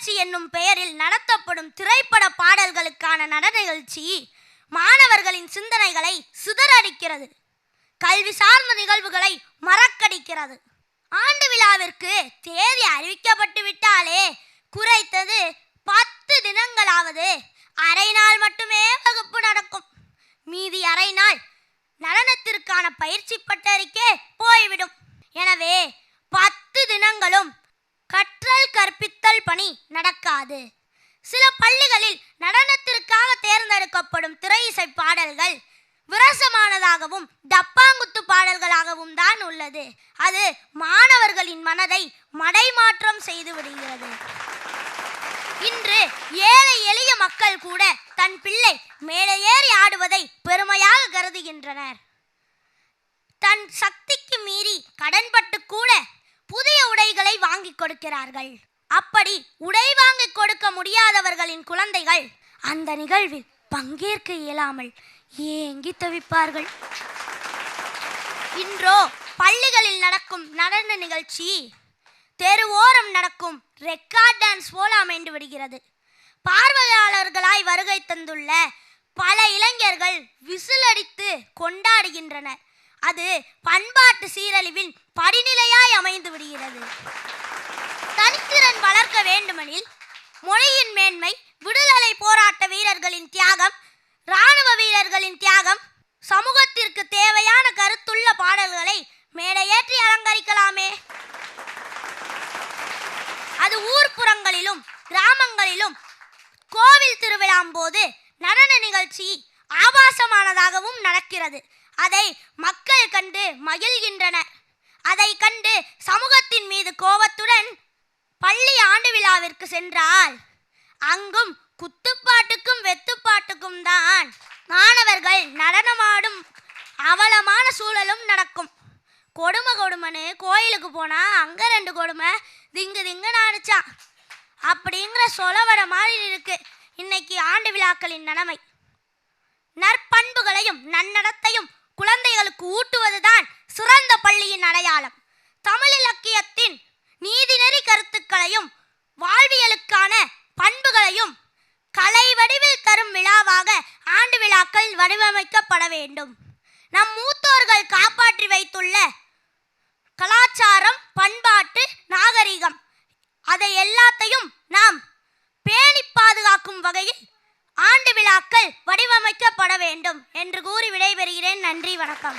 நிகழ்ச்சி என்னும் பெயரில் நடத்தப்படும் திரைப்பட பாடல்களுக்கான நடன நிகழ்ச்சி மாணவர்களின் சிந்தனைகளை சிதறடிக்கிறது. கல்வி சார்ந்த நிகழ்வுகளை மறக்கடிக்கிறது. ஆண்டு விழாவிற்கு தேதி அறிவிக்கப்பட்டு விட்டாலே குறைத்தது 10 தினங்களாவது அரை நாள் மட்டுமே வகுப்பு நடக்கும். மீதி அரை நாள் நடனத்திற்கான பயிற்சி பட்டறிக்கே போய்விடும். எனவே 10 தினங்களும் கற்றல் கற்பித்தல் பணி நடக்காது. சில பள்ளிகளில் நடனத்திற்காக தேர்ந்தெடுக்கப்படும் திரை இசை பாடல்கள் விரசமானதாகவும் டப்பாங்குத்து பாடல்களாகவும் தான் உள்ளது. அது மாணவர்களின் மனதை மடைமாற்றம் செய்து விடுகிறது. இன்று ஏழை எளிய மக்கள் கூட தன் பிள்ளை மேடையேறி ஆடுவதை பெருமையாக கருதுகின்றனர். தன் சக்திக்கு மீறி கடன்பட்டு கூட புதிய உடைகளை வாங்கி கொடுக்கிறார்கள். அப்படி உடை வாங்கி கொடுக்க முடியாதவர்களின் குழந்தைகள் அந்த நிகழ்வில் பங்கேற்க இயலாமல் ஏங்கி தவிப்பார்கள். இன்றோ பள்ளிகளில் நடக்கும் நடன நிகழ்ச்சி தெருவோரம் நடக்கும் ரெக்கார்ட் டான்ஸ் போல அமைந்து விடுகிறது. பார்வையாளர்களாய் வருகை தந்துள்ள பல இளைஞர்கள் விசிலடித்து கொண்டாடுகின்றனர். அது பண்பாட்டு சீரழிவின் படிநிலையாய் அமைந்து விடுகிறது. தனித்திறன் வளர்க்க வேண்டுமெனில் மொழியின் மேன்மை, விடுதலை போராட்ட வீரர்களின் தியாகம், இராணுவ வீரர்களின் தியாகம், சமூகத்திற்கு தேவையான கருத்துள்ள பாடல்களை மேடையேற்றி அலங்கரிக்கலாமே. அது ஊர்ப்புறங்களிலும் கிராமங்களிலும் கோவில் திருவிழாம் போது நடன நிகழ்ச்சி ஆபாசமானதாகவும் நடக்கிறது. அதை மக்கள் கண்டு மகிழ்கின்றனர். அதை கண்டு சமூகத்தின் மீது கோபத்துடன் பள்ளி ஆண்டு விழாவிற்கு சென்றால் அங்கும் குத்துப்பாட்டுக்கும் வெத்துப்பாட்டுக்கும் தான் மாணவர்கள் நடனமாடும் அவலமான சூழலும் நடக்கும். கொடுமைன்னு கோயிலுக்கு போனா அங்க 2 கொடுமை திங்கு நாடிச்சான் அப்படிங்கிற சொலவர மாதிரி இருக்கு இன்னைக்கு ஆண்டு விழாக்களின் நிலைமை. நற்பண்புகளையும் நன்னடத்தையும் குழந்தைகளுக்கு ஊட்டுவதுதான் சிறந்த பள்ளியின் அடையாளம். தமிழ் இலக்கியத்தின் நீதிநெறி கருத்துக்களையும் வாழ்வியலுக்கான பண்புகளையும் கலை வடிவில் தரும் விழாவாக ஆண்டு விழாக்கள் வடிவமைக்கப்பட வேண்டும். நம் மூத்தோர்கள் காப்பாற்றி வைத்துள்ள கலாச்சாரம், பண்பாட்டு, நாகரிகம் அதை எல்லாத்தையும் நாம் பேணி பாதுகாக்கும் வகையில் ஆண்டு விழாக்கள் வடிவமைக்கப்பட வேண்டும் என்று கூறி விடைபெறுகிறேன். நன்றி, வணக்கம்.